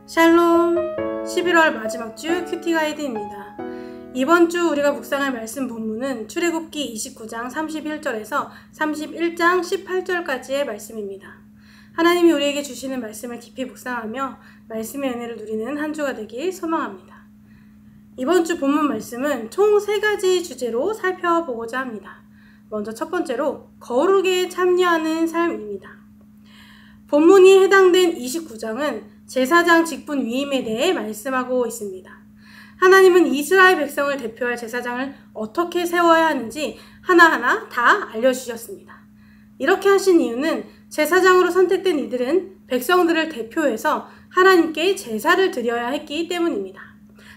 샬롬! 11월 마지막 주 큐티 가이드입니다. 이번 주 우리가 묵상할 말씀 본문은 출애굽기 29장 31절에서 31장 18절까지의 말씀입니다. 하나님이 우리에게 주시는 말씀을 깊이 묵상하며 말씀의 은혜를 누리는 한 주가 되길 소망합니다. 이번 주 본문 말씀은 총 3가지 주제로 살펴보고자 합니다. 먼저 첫 번째로 거룩에 참여하는 삶입니다. 본문이 해당된 29장은 제사장 직분 위임에 대해 말씀하고 있습니다. 하나님은 이스라엘 백성을 대표할 제사장을 어떻게 세워야 하는지 하나하나 다 알려주셨습니다. 이렇게 하신 이유는 제사장으로 선택된 이들은 백성들을 대표해서 하나님께 제사를 드려야 했기 때문입니다.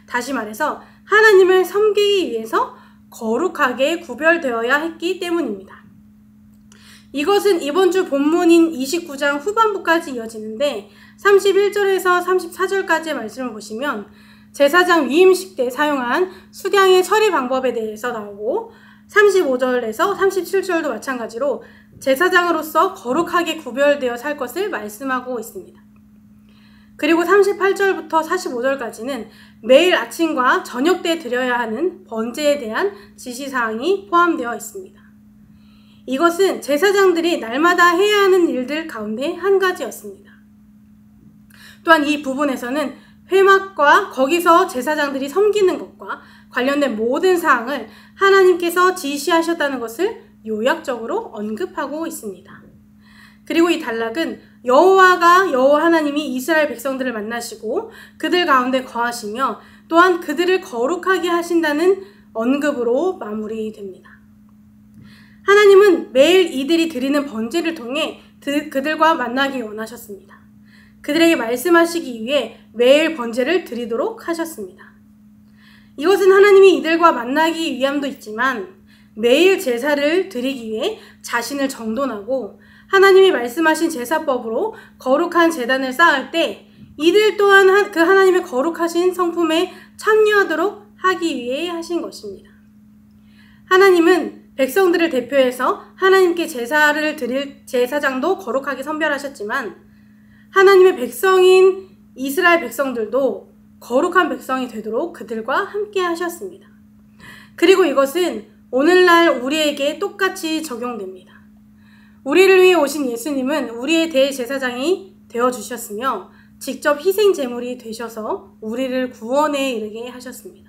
다시 말해서 하나님을 섬기기 위해서 거룩하게 구별되어야 했기 때문입니다. 이것은 이번 주 본문인 29장 후반부까지 이어지는데 31절에서 34절까지의 말씀을 보시면 제사장 위임식 때 사용한 수량의 처리 방법에 대해서 나오고 35절에서 37절도 마찬가지로 제사장으로서 거룩하게 구별되어 살 것을 말씀하고 있습니다. 그리고 38절부터 45절까지는 매일 아침과 저녁 때 드려야 하는 번제에 대한 지시사항이 포함되어 있습니다. 이것은 제사장들이 날마다 해야 하는 일들 가운데 한 가지였습니다. 또한 이 부분에서는 회막과 거기서 제사장들이 섬기는 것과 관련된 모든 사항을 하나님께서 지시하셨다는 것을 요약적으로 언급하고 있습니다. 그리고 이 단락은 여호와 하나님이 이스라엘 백성들을 만나시고 그들 가운데 거하시며 또한 그들을 거룩하게 하신다는 언급으로 마무리됩니다. 하나님은 매일 이들이 드리는 번제를 통해 그들과 만나기 원하셨습니다. 그들에게 말씀하시기 위해 매일 번제를 드리도록 하셨습니다. 이것은 하나님이 이들과 만나기 위함도 있지만 매일 제사를 드리기 위해 자신을 정돈하고 하나님이 말씀하신 제사법으로 거룩한 제단을 쌓을 때 이들 또한 그 하나님의 거룩하신 성품에 참여하도록 하기 위해 하신 것입니다. 하나님은 백성들을 대표해서 하나님께 제사를 드릴 제사장도 거룩하게 선별하셨지만 하나님의 백성인 이스라엘 백성들도 거룩한 백성이 되도록 그들과 함께 하셨습니다. 그리고 이것은 오늘날 우리에게 똑같이 적용됩니다. 우리를 위해 오신 예수님은 우리의 대제사장이 되어주셨으며 직접 희생 제물이 되셔서 우리를 구원에 이르게 하셨습니다.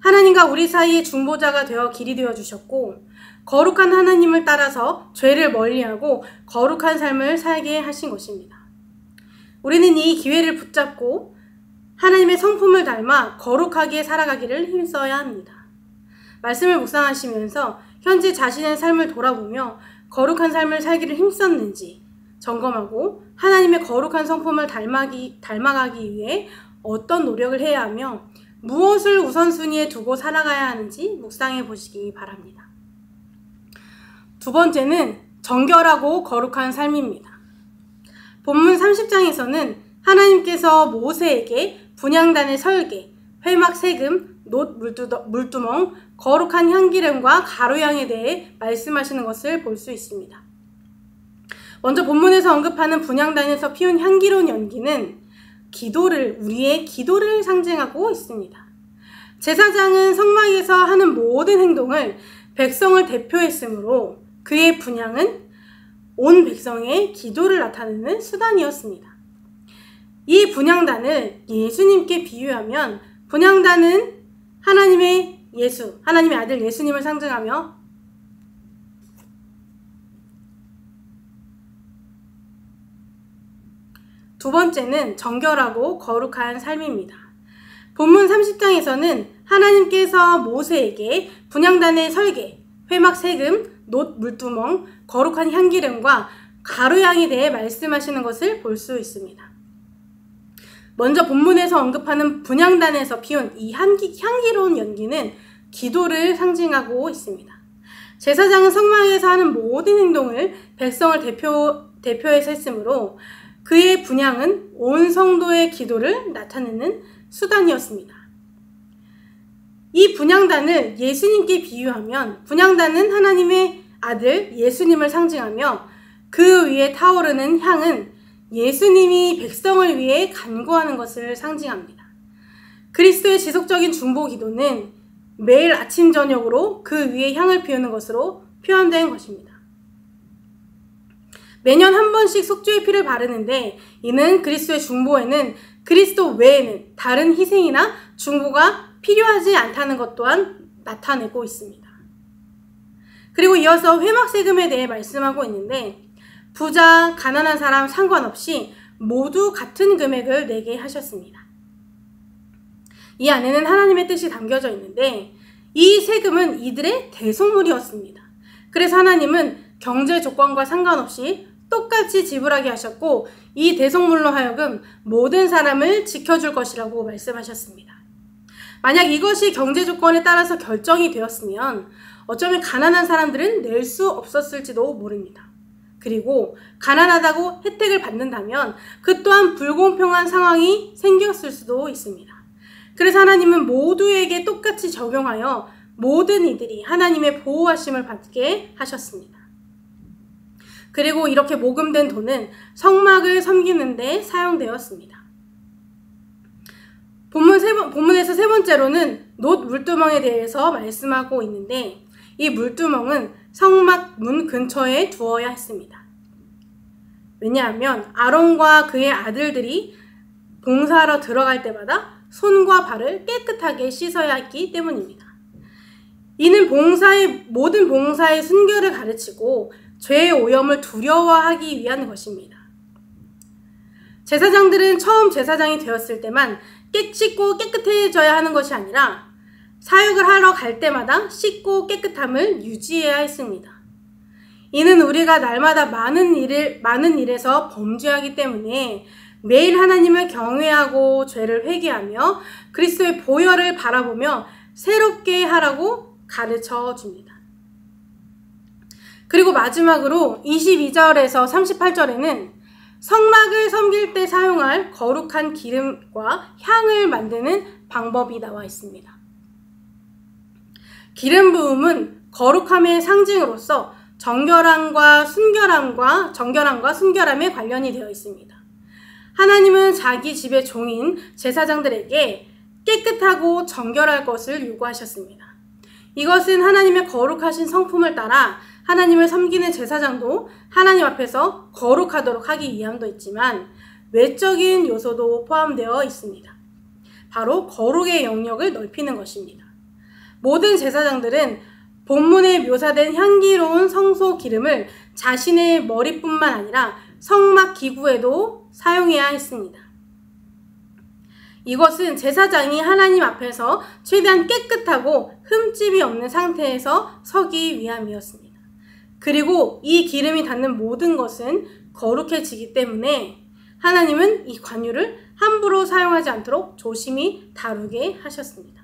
하나님과 우리 사이의 중보자가 되어 길이 되어 주셨고 거룩한 하나님을 따라서 죄를 멀리하고 거룩한 삶을 살게 하신 것입니다. 우리는 이 기회를 붙잡고 하나님의 성품을 닮아 거룩하게 살아가기를 힘써야 합니다. 말씀을 묵상하시면서 현재 자신의 삶을 돌아보며 거룩한 삶을 살기를 힘썼는지 점검하고 하나님의 거룩한 성품을 닮아가기 위해 어떤 노력을 해야 하며 무엇을 우선순위에 두고 살아가야 하는지 묵상해 보시기 바랍니다. 두 번째는 정결하고 거룩한 삶입니다. 본문 30장에서는 하나님께서 모세에게 분향단의 설계, 회막 세금, 놋 물두멍, 거룩한 향기름과 가루향에 대해 말씀하시는 것을 볼 수 있습니다. 먼저 본문에서 언급하는 분향단에서 피운 향기로운 연기는 우리의 기도를 상징하고 있습니다. 제사장은 성막에서 하는 모든 행동을 백성을 대표했으므로 그의 분향은 온 백성의 기도를 나타내는 수단이었습니다. 이 분향단을 예수님께 비유하면 분향단은 하나님의 아들 예수님을 상징하며 두 번째는 정결하고 거룩한 삶입니다. 본문 30장에서는 하나님께서 모세에게 분향단의 설계, 회막 세금, 놋 물두멍, 거룩한 향기름과 가루향에 대해 말씀하시는 것을 볼 수 있습니다. 먼저 본문에서 언급하는 분향단에서 피운 이 향기로운 연기는 기도를 상징하고 있습니다. 제사장은 성막에서 하는 모든 행동을 백성을 대표해서 했으므로 그의 분향은 온 성도의 기도를 나타내는 수단이었습니다. 이 분향단을 예수님께 비유하면 분향단은 하나님의 아들 예수님을 상징하며 그 위에 타오르는 향은 예수님이 백성을 위해 간구하는 것을 상징합니다. 그리스도의 지속적인 중보 기도는 매일 아침 저녁으로 그 위에 향을 피우는 것으로 표현된 것입니다. 매년 한 번씩 속죄의 피를 바르는데 이는 그리스도의 중보에는 그리스도 외에는 다른 희생이나 중보가 필요하지 않다는 것 또한 나타내고 있습니다. 그리고 이어서 회막세금에 대해 말씀하고 있는데 부자, 가난한 사람 상관없이 모두 같은 금액을 내게 하셨습니다. 이 안에는 하나님의 뜻이 담겨져 있는데 이 세금은 이들의 대속물이었습니다. 그래서 하나님은 경제 조건과 상관없이 똑같이 지불하게 하셨고 이 대속물로 하여금 모든 사람을 지켜줄 것이라고 말씀하셨습니다. 만약 이것이 경제 조건에 따라서 결정이 되었으면 어쩌면 가난한 사람들은 낼 수 없었을지도 모릅니다. 그리고 가난하다고 혜택을 받는다면 그 또한 불공평한 상황이 생겼을 수도 있습니다. 그래서 하나님은 모두에게 똑같이 적용하여 모든 이들이 하나님의 보호하심을 받게 하셨습니다. 그리고 이렇게 모금된 돈은 성막을 섬기는 데 사용되었습니다. 본문에서 세 번째로는 놋 물두멍에 대해서 말씀하고 있는데 이 물두멍은 성막 문 근처에 두어야 했습니다. 왜냐하면 아론과 그의 아들들이 봉사하러 들어갈 때마다 손과 발을 깨끗하게 씻어야 했기 때문입니다. 이는 모든 봉사의 순결을 가르치고 죄의 오염을 두려워하기 위한 것입니다. 제사장들은 처음 제사장이 되었을 때만 씻고 깨끗해져야 하는 것이 아니라 사역을 하러 갈 때마다 씻고 깨끗함을 유지해야 했습니다. 이는 우리가 날마다 많은 일에서 범죄하기 때문에 매일 하나님을 경외하고 죄를 회개하며 그리스도의 보혈을 바라보며 새롭게 하라고 가르쳐 줍니다. 그리고 마지막으로 22절에서 38절에는 성막을 섬길 때 사용할 거룩한 기름과 향을 만드는 방법이 나와 있습니다. 기름 부음은 거룩함의 상징으로서 정결함과 순결함에 관련이 되어 있습니다. 하나님은 자기 집의 종인 제사장들에게 깨끗하고 정결할 것을 요구하셨습니다. 이것은 하나님의 거룩하신 성품을 따라 하나님을 섬기는 제사장도 하나님 앞에서 거룩하도록 하기 위함도 있지만 외적인 요소도 포함되어 있습니다. 바로 거룩의 영역을 넓히는 것입니다. 모든 제사장들은 본문에 묘사된 향기로운 성소 기름을 자신의 머리뿐만 아니라 성막 기구에도 사용해야 했습니다. 이것은 제사장이 하나님 앞에서 최대한 깨끗하고 흠집이 없는 상태에서 서기 위함이었습니다. 그리고 이 기름이 닿는 모든 것은 거룩해지기 때문에 하나님은 이 관유를 함부로 사용하지 않도록 조심히 다루게 하셨습니다.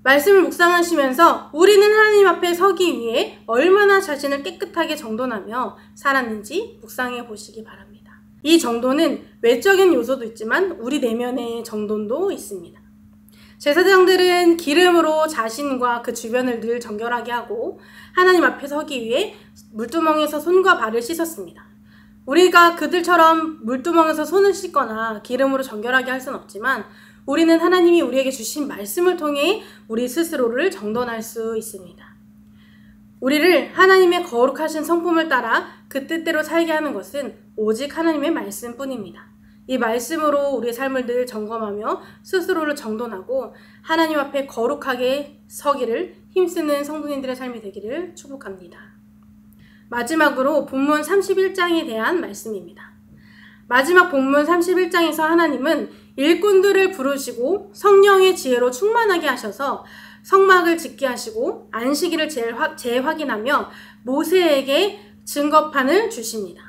말씀을 묵상하시면서 우리는 하나님 앞에 서기 위해 얼마나 자신을 깨끗하게 정돈하며 살았는지 묵상해 보시기 바랍니다. 이 정돈은 외적인 요소도 있지만 우리 내면의 정돈도 있습니다. 제사장들은 기름으로 자신과 그 주변을 늘 정결하게 하고 하나님 앞에 서기 위해 물두멍에서 손과 발을 씻었습니다. 우리가 그들처럼 물두멍에서 손을 씻거나 기름으로 정결하게 할 수는 없지만 우리는 하나님이 우리에게 주신 말씀을 통해 우리 스스로를 정돈할 수 있습니다. 우리를 하나님의 거룩하신 성품을 따라 그 뜻대로 살게 하는 것은 오직 하나님의 말씀뿐입니다. 이 말씀으로 우리의 삶을 늘 점검하며 스스로를 정돈하고 하나님 앞에 거룩하게 서기를 힘쓰는 성도님들의 삶이 되기를 축복합니다. 마지막으로 본문 31장에 대한 말씀입니다. 마지막 본문 31장에서 하나님은 일꾼들을 부르시고 성령의 지혜로 충만하게 하셔서 성막을 짓게 하시고 안식일을 재확인하며 모세에게 증거판을 주십니다.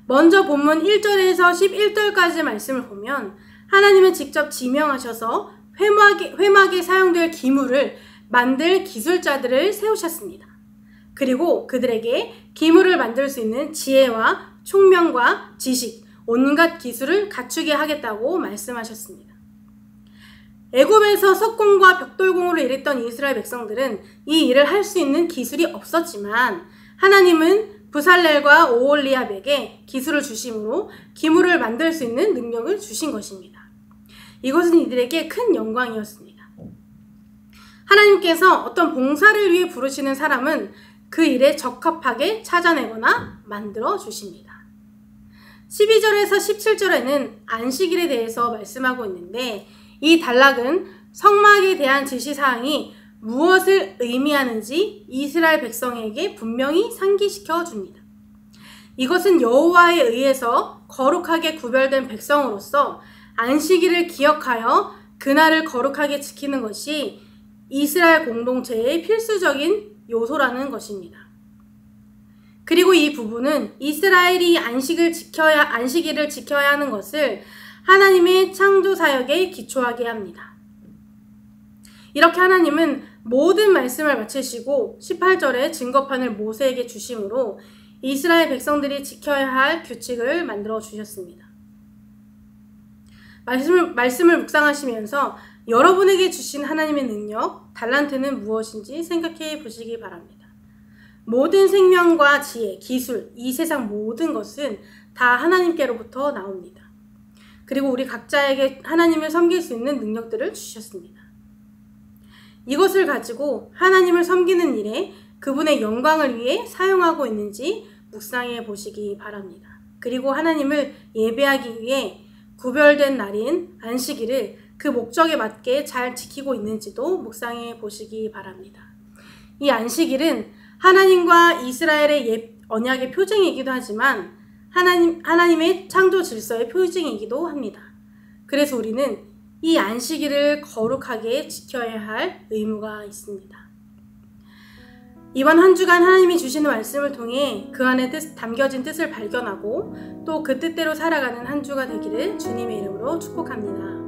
먼저 본문 1절에서 11절까지 말씀을 보면 하나님은 직접 지명하셔서 회막에 사용될 기물을 만들 기술자들을 세우셨습니다. 그리고 그들에게 기물을 만들 수 있는 지혜와 총명과 지식, 온갖 기술을 갖추게 하겠다고 말씀하셨습니다. 애굽에서 석공과 벽돌공으로 일했던 이스라엘 백성들은 이 일을 할 수 있는 기술이 없었지만 하나님은 부살렐과 오홀리압에게 기술을 주심으로 기물을 만들 수 있는 능력을 주신 것입니다. 이것은 이들에게 큰 영광이었습니다. 하나님께서 어떤 봉사를 위해 부르시는 사람은 그 일에 적합하게 찾아내거나 만들어 주십니다. 12절에서 17절에는 안식일에 대해서 말씀하고 있는데, 이 단락은 성막에 대한 지시사항이 무엇을 의미하는지 이스라엘 백성에게 분명히 상기시켜 줍니다. 이것은 여호와에 의해서 거룩하게 구별된 백성으로서 안식일을 기억하여 그날을 거룩하게 지키는 것이 이스라엘 공동체의 필수적인 요소라는 것입니다. 그리고 이 부분은 이스라엘이 안식일을 지켜야 하는 것을 하나님의 창조 사역에 기초하게 합니다. 이렇게 하나님은 모든 말씀을 마치시고 18절에 증거판을 모세에게 주심으로 이스라엘 백성들이 지켜야 할 규칙을 만들어 주셨습니다. 말씀을 묵상하시면서 여러분에게 주신 하나님의 능력, 달란트는 무엇인지 생각해 보시기 바랍니다. 모든 생명과 지혜, 기술, 이 세상 모든 것은 다 하나님께로부터 나옵니다. 그리고 우리 각자에게 하나님을 섬길 수 있는 능력들을 주셨습니다. 이것을 가지고 하나님을 섬기는 일에 그분의 영광을 위해 사용하고 있는지 묵상해 보시기 바랍니다. 그리고 하나님을 예배하기 위해 구별된 날인 안식일을 그 목적에 맞게 잘 지키고 있는지도 묵상해 보시기 바랍니다. 이 안식일은 하나님과 이스라엘의 언약의 표징이기도 하지만 하나님의 창조 질서의 표징이기도 합니다. 그래서 우리는 이 안식일을 거룩하게 지켜야 할 의무가 있습니다. 이번 한 주간 하나님이 주시는 말씀을 통해 그 안에 담겨진 뜻을 발견하고 또 그 뜻대로 살아가는 한 주가 되기를 주님의 이름으로 축복합니다.